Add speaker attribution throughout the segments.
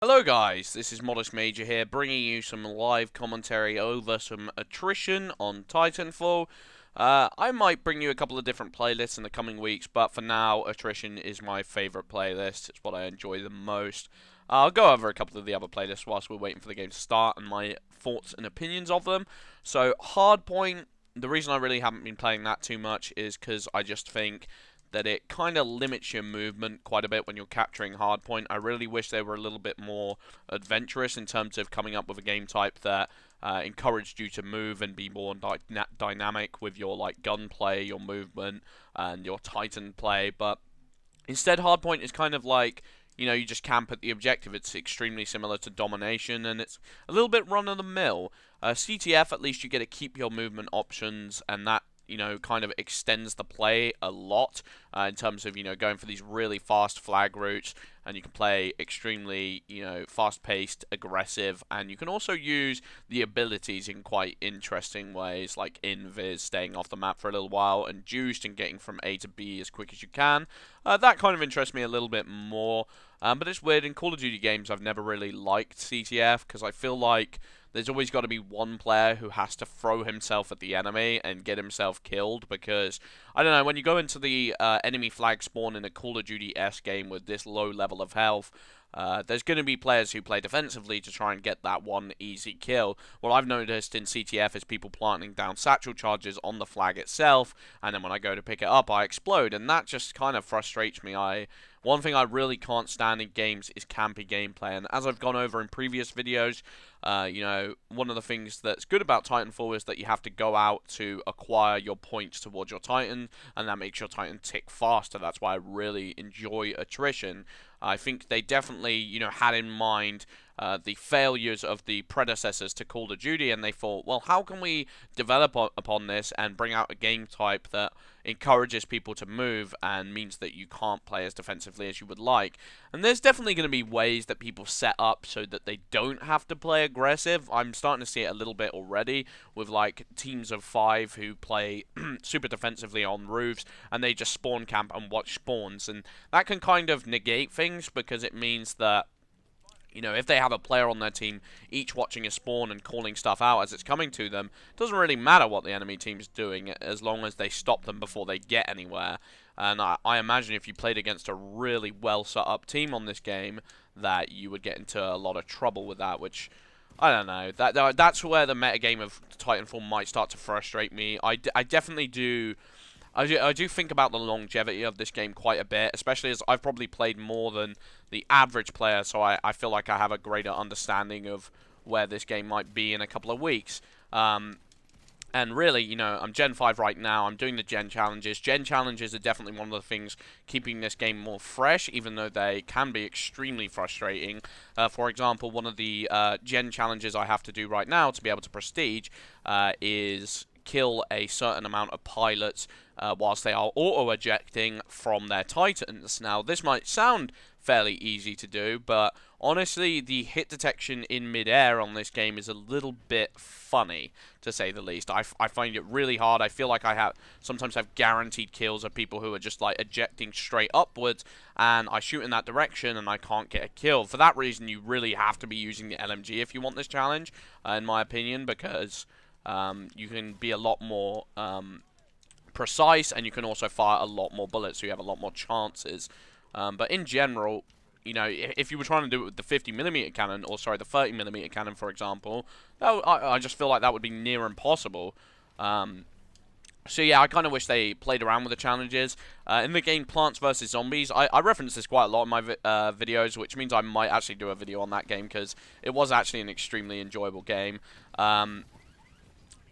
Speaker 1: Hello guys, this is Modest Major here, bringing you some live commentary over some attrition on Titanfall. I might bring you a couple of different playlists in the coming weeks, but for now, attrition is my favourite playlist. It's what I enjoy the most. I'll go over a couple of the other playlists whilst we're waiting for the game to start and my thoughts and opinions of them. So, Hardpoint, the reason I really haven't been playing that too much is because I just think that it kind of limits your movement quite a bit when you're capturing hardpoint. I really wish they were a little bit more adventurous in terms of coming up with a game type that encouraged you to move and be more dynamic with your gunplay, your movement, and your Titan play. But instead, hardpoint is kind of like, you just camp at the objective. It's extremely similar to domination, and it's a little bit run-of-the-mill. CTF, at least you get to keep your movement options, and that kind of extends the play a lot in terms of, going for these really fast flag routes, and you can play extremely, fast-paced, aggressive, and you can also use the abilities in quite interesting ways, like invis, staying off the map for a little while, and juiced and getting from A to B as quick as you can. That kind of interests me a little bit more, but it's weird, in Call of Duty games I've never really liked CTF, because I feel like there's always got to be one player who has to throw himself at the enemy and get himself killed, because, I don't know, when you go into the enemy flag spawn in a Call of Duty-esque game with this low level of health, there's going to be players who play defensively to try and get that one easy kill. What I've noticed in CTF is people planting down satchel charges on the flag itself, and then when I go to pick it up, I explode, and that just kind of frustrates me. One thing I really can't stand in games is campy gameplay, and as I've gone over in previous videos, one of the things that's good about Titanfall is that you have to go out to acquire your points towards your Titan, and that makes your Titan tick faster. That's why I really enjoy attrition. I think they definitely, had in mind the failures of the predecessors to Call of Duty, and they thought, well, how can we develop upon this and bring out a game type that encourages people to move and means that you can't play as defensively as you would like. And there's definitely going to be ways that people set up so that they don't have to play aggressive. I'm starting to see it a little bit already with like teams of 5 who play super defensively on roofs, and they just spawn camp and watch spawns, and that can kind of negate things because it means that if they have a player on their team each watching a spawn and calling stuff out as it's coming to them, it doesn't really matter what the enemy team's doing as long as they stop them before they get anywhere. And I imagine if you played against a really well set up team on this game, that you would get into a lot of trouble with that, which, I don't know. That's where the metagame of Titanfall might start to frustrate me. I definitely do. I do think about the longevity of this game quite a bit, especially as I've probably played more than the average player, so I feel like I have a greater understanding of where this game might be in a couple of weeks. And really, I'm Gen 5 right now. I'm doing the Gen Challenges. Gen Challenges are definitely one of the things keeping this game more fresh, even though they can be extremely frustrating. For example, one of the Gen Challenges I have to do right now to be able to Prestige is kill a certain amount of pilots whilst they are auto-ejecting from their Titans. Now, this might sound fairly easy to do, but honestly, the hit detection in mid-air on this game is a little bit funny, to say the least. I find it really hard. I feel like I sometimes have guaranteed kills of people who are just like ejecting straight upwards, and I shoot in that direction and I can't get a kill. For that reason, you really have to be using the LMG if you want this challenge, in my opinion, because you can be a lot more precise, and you can also fire a lot more bullets, so you have a lot more chances. But in general, if you were trying to do it with the 50mm cannon, or sorry, the 30mm cannon, for example, I just feel like that would be near impossible. So yeah, I kind of wish they played around with the challenges. In the game Plants vs Zombies, I reference this quite a lot in my videos, which means I might actually do a video on that game, because it was actually an extremely enjoyable game. One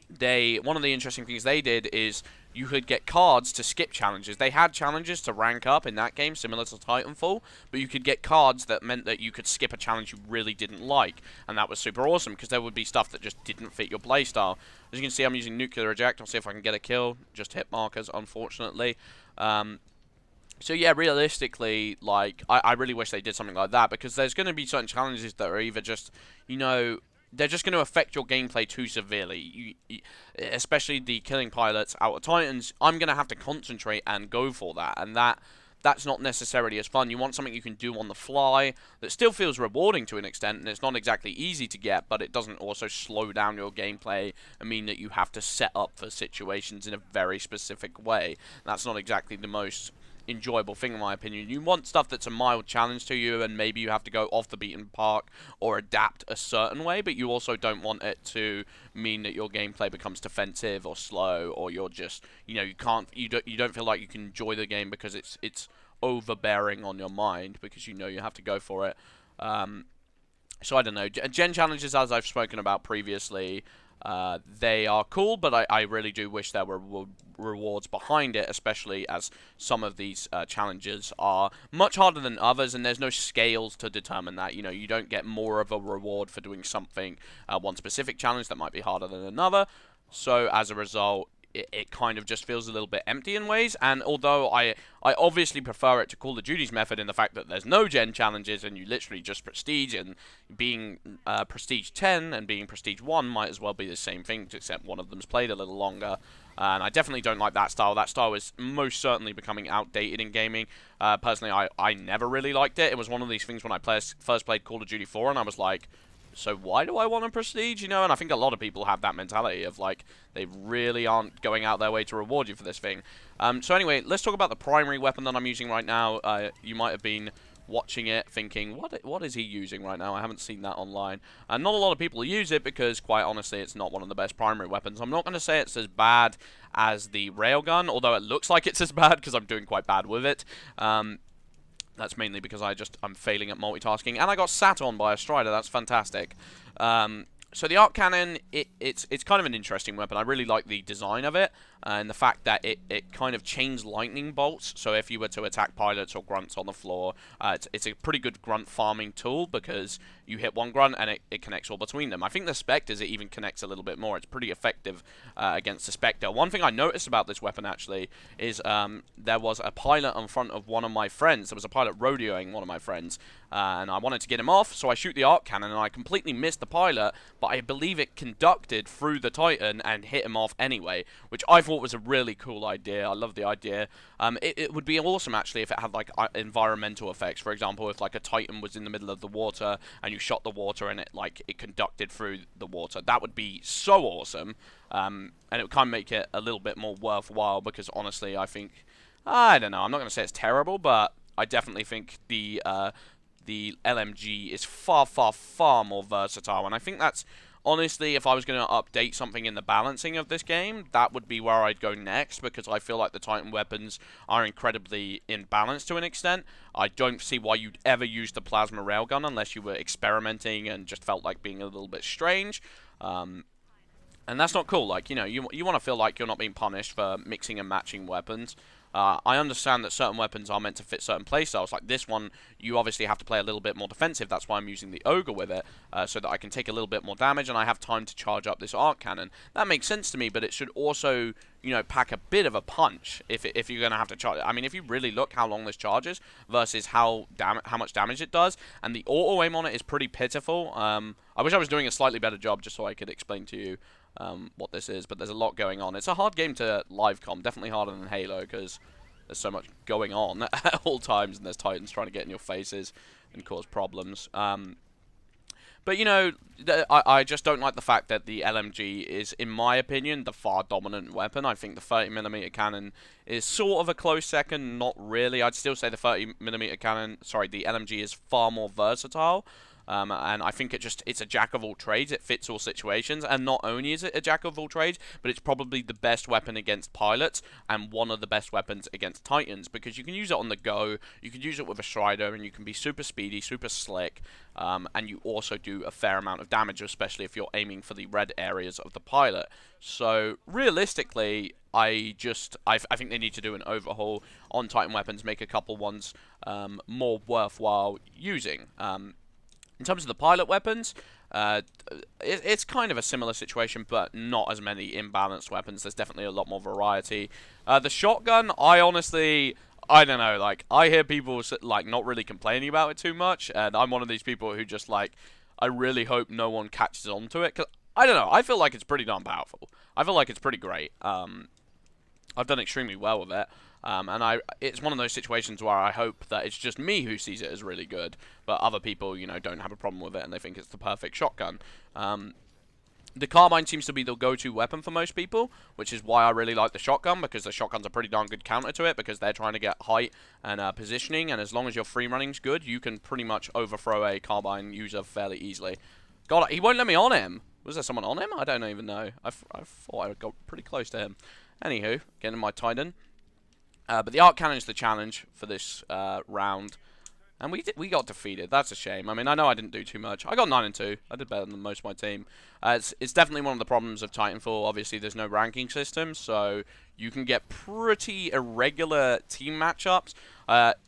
Speaker 1: of the interesting things they did is you could get cards to skip challenges. They had challenges to rank up in that game, similar to Titanfall, but you could get cards that meant that you could skip a challenge you really didn't like, and that was super awesome, because there would be stuff that just didn't fit your playstyle. As you can see, I'm using Nuclear Eject. I'll see if I can get a kill. Just hit markers, unfortunately. So yeah, realistically, like, I really wish they did something like that, because there's going to be certain challenges that are either just, they're just going to affect your gameplay too severely. Especially the killing pilots out of Titans, I'm going to have to concentrate and go for that. And that's not necessarily as fun. You want something you can do on the fly that still feels rewarding to an extent, and it's not exactly easy to get, but it doesn't also slow down your gameplay and mean that you have to set up for situations in a very specific way. That's not exactly the most enjoyable thing, in my opinion. You want stuff that's a mild challenge to you, and maybe you have to go off the beaten path or adapt a certain way, but you also don't want it to mean that your gameplay becomes defensive or slow, or you're just, you don't feel like you can enjoy the game because it's overbearing on your mind because you have to go for it. So I don't know. Gen challenges, as I've spoken about previously, they are cool, but I really do wish there were rewards behind it, especially as some of these challenges are much harder than others, and there's no scales to determine that. You don't get more of a reward for doing something, one specific challenge that might be harder than another. So as a result, it kind of just feels a little bit empty in ways, and although I obviously prefer it to Call of Duty's method in the fact that there's no gen challenges and you literally just prestige, and being prestige 10 and being prestige 1 might as well be the same thing, except one of them's played a little longer. And I definitely don't like that style. That style is most certainly becoming outdated in gaming. Personally, I never really liked it. It was one of these things when I first played Call of Duty 4, and I was like, so why do I want a prestige, And I think a lot of people have that mentality of, like, they really aren't going out their way to reward you for this thing. So anyway, let's talk about the primary weapon that I'm using right now. You might have been watching it thinking, what is he using right now? I haven't seen that online. And not a lot of people use it because, quite honestly, it's not one of the best primary weapons. I'm not going to say it's as bad as the railgun, although it looks like it's as bad because I'm doing quite bad with it. That's mainly because I'm failing at multitasking, and I got sat on by a strider. That's fantastic. So the arc cannon, it's kind of an interesting weapon. I really like the design of it, and the fact that it kind of chains lightning bolts. So if you were to attack pilots or grunts on the floor, it's a pretty good grunt farming tool because you hit one grunt and it connects all between them. I think the Spectres, it even connects a little bit more. It's pretty effective against the Spectre. One thing I noticed about this weapon, actually, is there was a pilot in front of one of my friends. There was a pilot rodeoing one of my friends, and I wanted to get him off, so I shoot the arc cannon, and I completely missed the pilot, but I believe it conducted through the Titan and hit him off anyway, which I thought was a really cool idea. I love the idea. It would be awesome, actually, if it had, like, environmental effects. For example, if, like, a Titan was in the middle of the water, and you shot the water, and it conducted through the water. That would be so awesome, and it would kind of make it a little bit more worthwhile, because, honestly, I don't know, I'm not going to say it's terrible, but I definitely think the LMG is far, far, far more versatile, and I think that's, honestly, if I was going to update something in the balancing of this game, that would be where I'd go next, because I feel like the Titan weapons are incredibly imbalanced to an extent. I don't see why you'd ever use the plasma railgun unless you were experimenting and just felt like being a little bit strange. And that's not cool. Like, you want to feel like you're not being punished for mixing and matching weapons. I understand that certain weapons are meant to fit certain playstyles. Like this one, you obviously have to play a little bit more defensive. That's why I'm using the Ogre with it, so that I can take a little bit more damage and I have time to charge up this arc cannon. That makes sense to me, but it should also, pack a bit of a punch if you're going to have to charge. I mean, if you really look how long this charges versus how much damage it does, and the auto aim on it is pretty pitiful. I wish I was doing a slightly better job just so I could explain to you what this is, but there's a lot going on. It's a hard game to live com, definitely harder than Halo, because there's so much going on at all times, and there's Titans trying to get in your faces and cause problems. But, I just don't like the fact that the LMG is, in my opinion, the far dominant weapon. I think the 30mm cannon is sort of a close second, not really. I'd still say the 30mm cannon, the LMG is far more versatile. And I think it's a jack of all trades. It fits all situations, and not only is it a jack of all trades, but it's probably the best weapon against pilots and one of the best weapons against Titans, because you can use it on the go, you can use it with a Strider, and you can be super speedy, super slick, and you also do a fair amount of damage, especially if you're aiming for the red areas of the pilot. So realistically, I think they need to do an overhaul on Titan weapons, make a couple ones more worthwhile using. In terms of the pilot weapons, it's kind of a similar situation, but not as many imbalanced weapons. There's definitely a lot more variety. The shotgun, I don't know, like, I hear people, like, not really complaining about it too much, and I'm one of these people who just, like, I really hope no one catches on to it, because, I don't know, I feel like it's pretty darn powerful. I feel like it's pretty great. I've done extremely well with it. And it's one of those situations where I hope that it's just me who sees it as really good, but other people, don't have a problem with it and they think it's the perfect shotgun. The carbine seems to be the go-to weapon for most people, which is why I really like the shotgun, because the shotgun's a pretty darn good counter to it, because they're trying to get height and positioning, and as long as your free running's good, you can pretty much overthrow a carbine user fairly easily. God, he won't let me on him. Was there someone on him? I don't even know. I thought I got pretty close to him. Anywho, getting my Titan. But the arc cannon's the challenge for this round. And we got defeated. That's a shame. I mean, I know I didn't do too much. I got 9 and 2. I did better than most of my team. It's definitely one of the problems of Titanfall. Obviously, there's no ranking system, so you can get pretty irregular team matchups.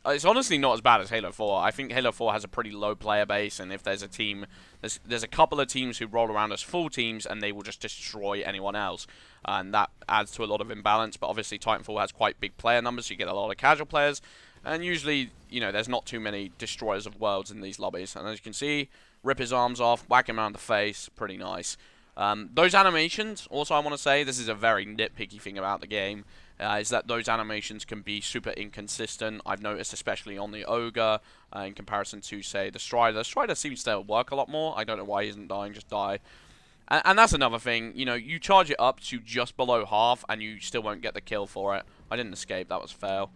Speaker 1: It's honestly not as bad as Halo 4. I think Halo 4 has a pretty low player base, and if there's a team, there's a couple of teams who roll around as full teams, and they will just destroy anyone else. And that adds to a lot of imbalance. But obviously, Titanfall has quite big player numbers, so you get a lot of casual players. And usually, there's not too many destroyers of worlds in these lobbies. And as you can see, rip his arms off, whack him around the face, pretty nice. Those animations, also I want to say, this is a very nitpicky thing about the game, is that those animations can be super inconsistent. I've noticed, especially on the Ogre, in comparison to, say, the Strider. The Strider seems to work a lot more. I don't know why he isn't dying, just die. And that's another thing, you charge it up to just below half, and you still won't get the kill for it. I didn't escape, that was fail.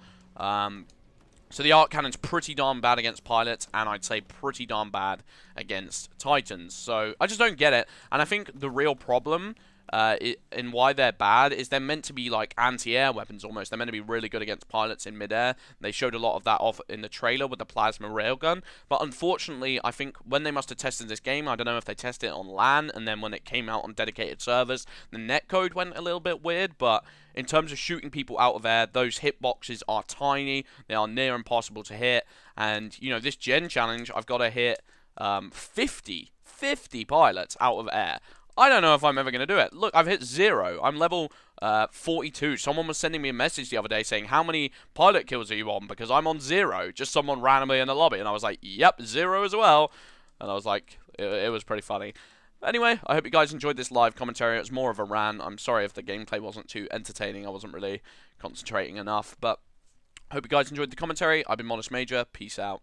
Speaker 1: So the arc cannon's pretty darn bad against pilots, and I'd say pretty darn bad against Titans. So I just don't get it. And I think the real problem in why they're bad is they're meant to be like anti-air weapons almost. They're meant to be really good against pilots in midair. They showed a lot of that off in the trailer with the plasma railgun. But unfortunately, I think when they must have tested this game, I don't know if they tested it on LAN, and then when it came out on dedicated servers, the netcode went a little bit weird. But in terms of shooting people out of air, those hitboxes are tiny. They are near impossible to hit. And, this gen challenge, I've got to hit 50 pilots out of air. I don't know if I'm ever going to do it. Look, I've hit 0. I'm level 42. Someone was sending me a message the other day saying, how many pilot kills are you on? Because I'm on 0. Just someone randomly in the lobby. And I was like, yep, 0 as well. And I was like, it was pretty funny. Anyway, I hope you guys enjoyed this live commentary. It was more of a rant. I'm sorry if the gameplay wasn't too entertaining. I wasn't really concentrating enough. But I hope you guys enjoyed the commentary. I've been Modest Major. Peace out.